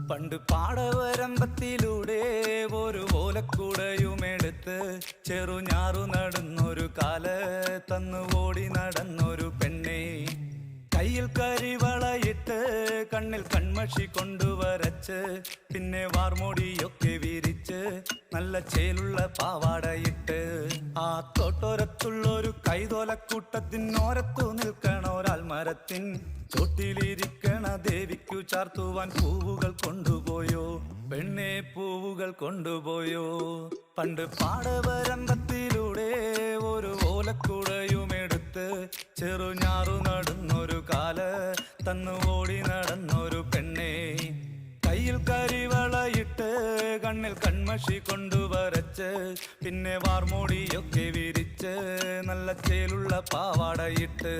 പണ്ട് പാടവരമ്പത്തിലൂടെ ഒരു ഓലക്കുടയുമെടുത്ത് ചെറുഞാറു നടന്നൊരു കാല തന്നു ഓടി നടന്നൊരു പെണ്ണെ. കയ്യിൽ കരിവളയിട്ട് കണ്ണിൽ കൺമഷി കൊണ്ടുവരച്ച് പിന്നെ വാർമോടിയൊക്കെ വിരിച്ച് നല്ല ചേലുള്ള പാവാടയിട്ട് ആ തോട്ടോരത്തുള്ളൊരു കൈതോലക്കൂട്ടത്തിനോരത്തു നിൽക്കണ ഒരാൽമരത്തിൻ ചോട്ടിലിരിക്കണ ദേവിക്കു ചാർത്തുവാൻ പൂവുകൾ കൊണ്ടുപോയോ പെണ്ണെ, പൂവുകൾ കൊണ്ടുപോയോ. പണ്ട് പാടവരമ്പത്തിലൂടെ ഒരു ഓലക്കുടയുമെടുത്ത് ചെറുഞാറു നടന്നൊരു കാല തന്നു ഓടി നടന്നൊരു പെണ്ണെ. കയ്യിൽ കരിവളയിട്ട് കണ്ണിൽ കൺമഷി കൊണ്ടുവരച്ച് പിന്നെ വാർമോടിയൊക്കെ വിരിച്ച് നല്ല ചേലുള്ള പാവാടയിട്ട്